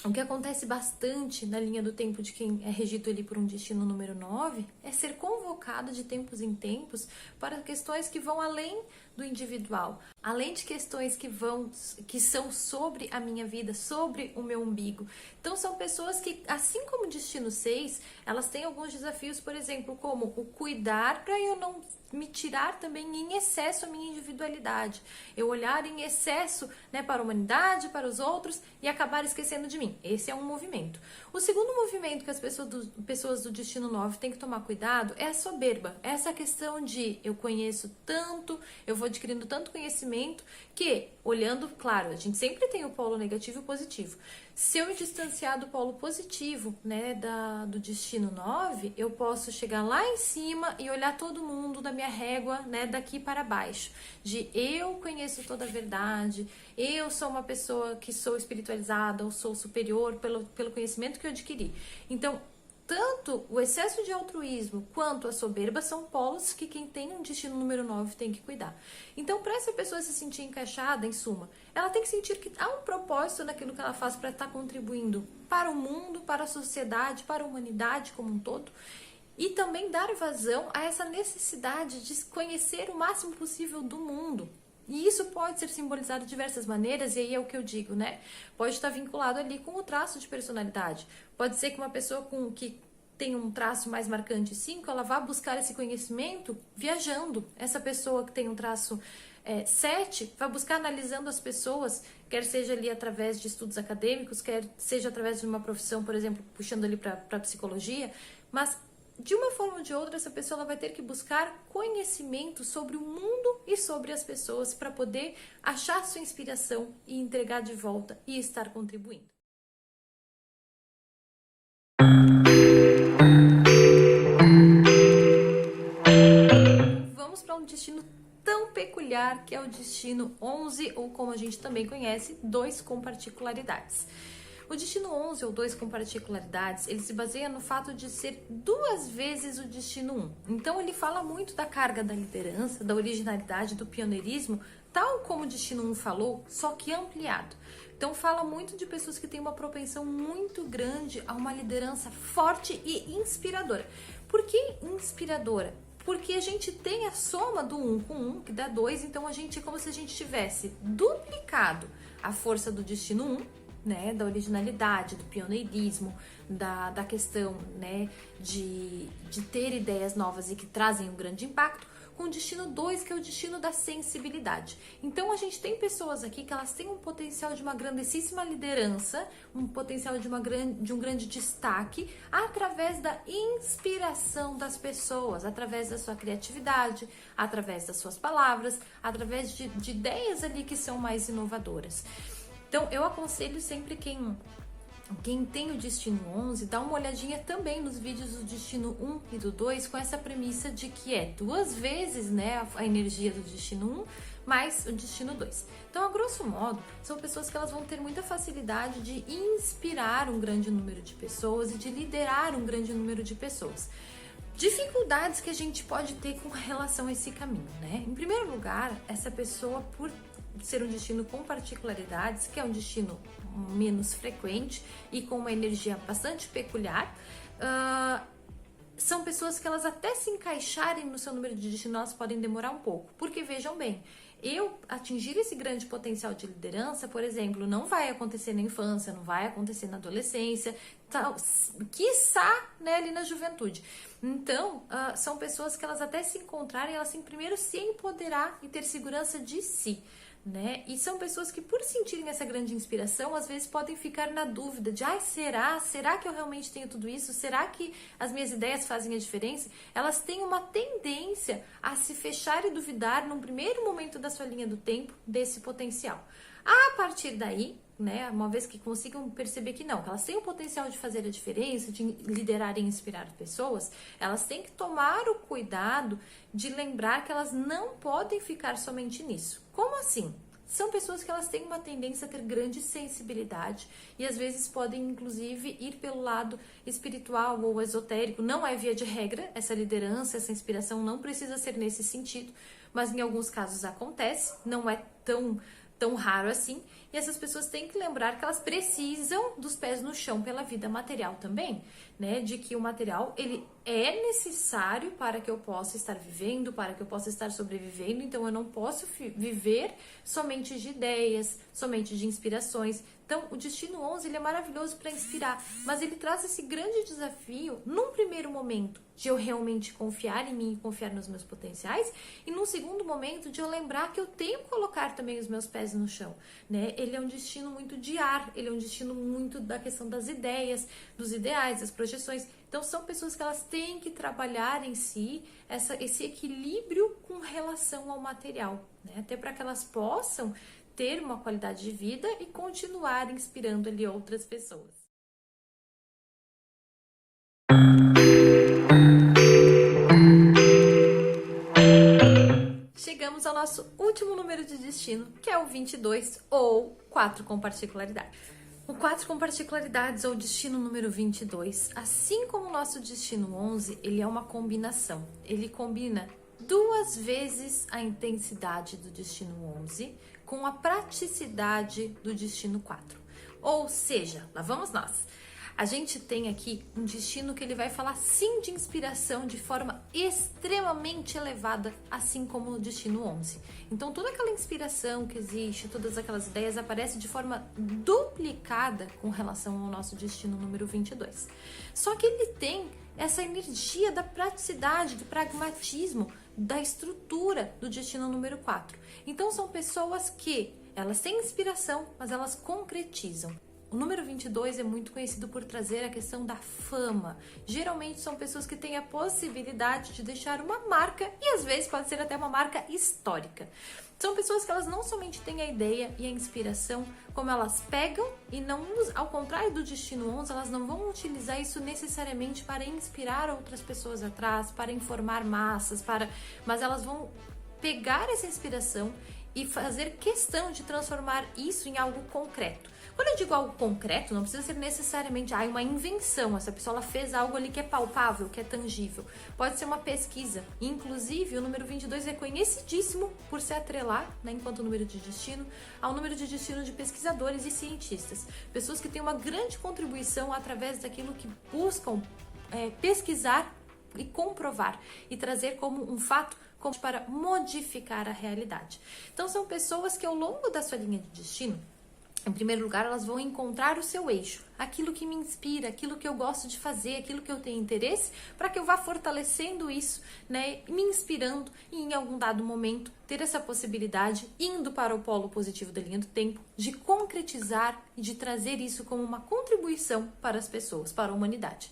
A: o que acontece bastante na linha do tempo de quem é regido ali por um destino número 9 é ser convocado de tempos em tempos para questões que vão além do individual, além de questões que são sobre a minha vida, sobre o meu umbigo. Então são pessoas que, assim como o destino 6, elas têm alguns desafios, por exemplo, como o cuidar para eu não me tirar também em excesso a minha individualidade, eu olhar em excesso, né, para a humanidade, para os outros e acabar esquecendo de mim. Esse é um movimento. O segundo movimento que as pessoas do destino 9 têm que tomar cuidado é a soberba, essa questão de eu conheço tanto, eu vou adquirindo tanto conhecimento que, olhando, claro, a gente sempre tem o polo negativo e o positivo. Se eu me distanciar do polo positivo, né, do destino 9, eu posso chegar lá em cima e olhar todo mundo da minha régua, né, daqui para baixo. De eu conheço toda a verdade, eu sou uma pessoa que sou espiritualizada ou sou superior pelo conhecimento que eu adquiri. Então, tanto o excesso de altruísmo quanto a soberba são polos que quem tem um destino número 9 tem que cuidar. Então, para essa pessoa se sentir encaixada, em suma, ela tem que sentir que há um propósito naquilo que ela faz para estar contribuindo para o mundo, para a sociedade, para a humanidade como um todo. E também dar vazão a essa necessidade de conhecer o máximo possível do mundo. E isso pode ser simbolizado de diversas maneiras, e aí é o que eu digo, né? Pode estar vinculado ali com o traço de personalidade. Pode ser que uma pessoa que tem um traço mais marcante 5, ela vá buscar esse conhecimento viajando. Essa pessoa que tem um traço 7, vai buscar analisando as pessoas, quer seja ali através de estudos acadêmicos, quer seja através de uma profissão, por exemplo, puxando ali para psicologia, mas de uma forma ou de outra, essa pessoa ela vai ter que buscar conhecimento sobre o mundo e sobre as pessoas para poder achar sua inspiração e entregar de volta e estar contribuindo. Vamos para um destino tão peculiar que é o destino 11, ou como a gente também conhece, 2 com particularidades. O destino 11 ou 2 com particularidades, ele se baseia no fato de ser 2 vezes o destino 1. Então ele fala muito da carga da liderança, da originalidade, do pioneirismo, tal como o destino 1 falou, só que ampliado. Então fala muito de pessoas que têm uma propensão muito grande a uma liderança forte e inspiradora. Por que inspiradora? Porque a gente tem a soma do 1 com 1, que dá 2, então a gente é como se a gente tivesse duplicado a força do destino 1, né, da originalidade, do pioneirismo, da questão, né, de ter ideias novas e que trazem um grande impacto, com o destino 2, que é o destino da sensibilidade. Então a gente tem pessoas aqui que elas têm um potencial de uma grandíssima liderança, um potencial de um grande destaque, através da inspiração das pessoas, através da sua criatividade, através das suas palavras, através de ideias ali que são mais inovadoras. Então, eu aconselho sempre quem tem o destino 11, dá uma olhadinha também nos vídeos do destino 1 e do 2, com essa premissa de que é 2 vezes, né, a energia do destino 1 mais o destino 2. Então, a grosso modo, são pessoas que elas vão ter muita facilidade de inspirar um grande número de pessoas e de liderar um grande número de pessoas. Dificuldades que a gente pode ter com relação a esse caminho, né? Em primeiro lugar, essa pessoa, por ser um destino com particularidades, que é um destino menos frequente e com uma energia bastante peculiar, são pessoas que elas até se encaixarem no seu número de destino, elas podem demorar um pouco, porque vejam bem, eu atingir esse grande potencial de liderança, por exemplo, não vai acontecer na infância, não vai acontecer na adolescência, quiçá, né, ali na juventude. Então, são pessoas que elas até se encontrarem, elas têm que primeiro se empoderar e ter segurança de si. né? E são pessoas que, por sentirem essa grande inspiração, às vezes podem ficar na dúvida de, será que eu realmente tenho tudo isso? Será que as minhas ideias fazem a diferença? Elas têm uma tendência a se fechar e duvidar num primeiro momento da sua linha do tempo desse potencial. A partir daí, né, uma vez que consigam perceber que não, que elas têm o potencial de fazer a diferença, de liderar e inspirar pessoas, elas têm que tomar o cuidado de lembrar que elas não podem ficar somente nisso. Como assim? São pessoas que elas têm uma tendência a ter grande sensibilidade e às vezes podem inclusive ir pelo lado espiritual ou esotérico. Não é via de regra, essa liderança, essa inspiração não precisa ser nesse sentido, mas em alguns casos acontece, não é tão raro assim, e essas pessoas têm que lembrar que elas precisam dos pés no chão pela vida material também, né? De que o material, ele é necessário para que eu possa estar vivendo, para que eu possa estar sobrevivendo, então eu não posso viver somente de ideias, somente de inspirações. Então, o Destino 11, ele é maravilhoso para inspirar, mas ele traz esse grande desafio, num primeiro momento, de eu realmente confiar em mim e confiar nos meus potenciais, e num segundo momento, de eu lembrar que eu tenho que colocar também os meus pés no chão, né? Ele é um destino muito de ar, ele é um destino muito da questão das ideias, dos ideais, das projeções. Então, são pessoas que elas têm que trabalhar em si esse equilíbrio com relação ao material, né? Até para que elas possam ter uma qualidade de vida e continuar inspirando ali outras pessoas. Chegamos ao nosso último número de destino, que é o 22, ou 4 com particularidade. O 4 com particularidades, ou destino número 22, assim como o nosso destino 11, ele é uma combinação. Ele combina 2 vezes a intensidade do destino 11 com a praticidade do destino 4. Ou seja, lá vamos nós. A gente tem aqui um destino que ele vai falar sim de inspiração de forma extremamente elevada, assim como o destino 11. Então toda aquela inspiração que existe, todas aquelas ideias aparecem de forma duplicada com relação ao nosso destino número 22. Só que ele tem essa energia da praticidade, do pragmatismo, da estrutura do destino número 4. Então são pessoas que elas têm inspiração, mas elas concretizam. O número 22 é muito conhecido por trazer a questão da fama. Geralmente são pessoas que têm a possibilidade de deixar uma marca e às vezes pode ser até uma marca histórica. São pessoas que elas não somente têm a ideia e a inspiração, como elas pegam e não, ao contrário do destino 11, elas não vão utilizar isso necessariamente para inspirar outras pessoas atrás, para informar massas, mas elas vão pegar essa inspiração e fazer questão de transformar isso em algo concreto. Quando eu digo algo concreto, não precisa ser necessariamente uma invenção. Essa pessoa ela fez algo ali que é palpável, que é tangível. Pode ser uma pesquisa. Inclusive, o número 22 é conhecidíssimo por se atrelar, né, enquanto número de destino, ao número de destino de pesquisadores e cientistas. Pessoas que têm uma grande contribuição através daquilo que buscam pesquisar e comprovar e trazer como um fato para modificar a realidade. Então, são pessoas que ao longo da sua linha de destino, em primeiro lugar, elas vão encontrar o seu eixo, aquilo que me inspira, aquilo que eu gosto de fazer, aquilo que eu tenho interesse, para que eu vá fortalecendo isso, né, me inspirando e em algum dado momento ter essa possibilidade, indo para o polo positivo da linha do tempo, de concretizar e de trazer isso como uma contribuição para as pessoas, para a humanidade.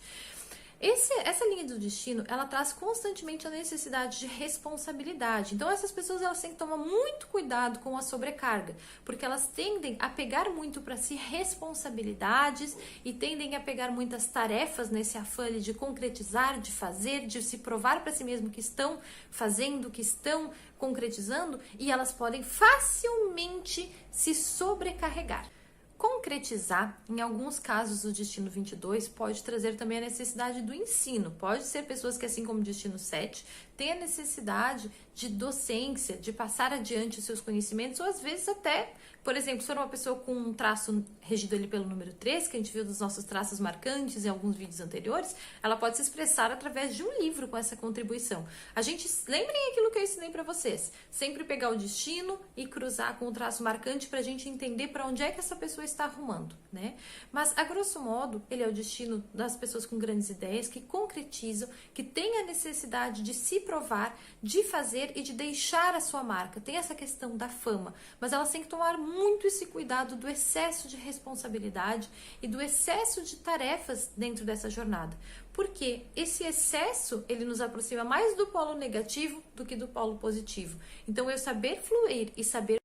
A: Essa linha do destino, ela traz constantemente a necessidade de responsabilidade. Então, essas pessoas elas têm que tomar muito cuidado com a sobrecarga, porque elas tendem a pegar muito para si responsabilidades e tendem a pegar muitas tarefas nesse afã de concretizar, de fazer, de se provar para si mesmo que estão fazendo, que estão concretizando, e elas podem facilmente se sobrecarregar. Concretizar, em alguns casos, o destino 22 pode trazer também a necessidade do ensino. Pode ser pessoas que, assim como o destino 7, têm a necessidade de docência, de passar adiante os seus conhecimentos, ou às vezes até Por exemplo, se for uma pessoa com um traço regido ali pelo número 3, que a gente viu dos nossos traços marcantes em alguns vídeos anteriores, ela pode se expressar através de um livro com essa contribuição. A gente, lembrem aquilo que eu ensinei para vocês, sempre pegar o destino e cruzar com o traço marcante para a gente entender para onde é que essa pessoa está arrumando, né? Mas, a grosso modo, ele é o destino das pessoas com grandes ideias, que concretizam, que têm a necessidade de se provar, de fazer e de deixar a sua marca. Tem essa questão da fama, mas elas têm que tomar muito esse cuidado do excesso de responsabilidade e do excesso de tarefas dentro dessa jornada. Porque esse excesso, ele nos aproxima mais do polo negativo do que do polo positivo. Então, eu saber fluir e saber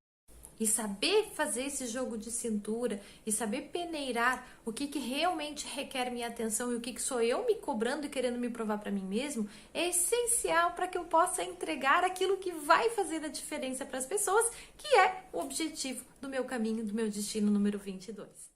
A: fazer esse jogo de cintura e saber peneirar o que realmente requer minha atenção e o que sou eu me cobrando e querendo me provar para mim mesmo é essencial para que eu possa entregar aquilo que vai fazer a diferença para as pessoas, que é o objetivo do meu caminho, do meu destino número 22.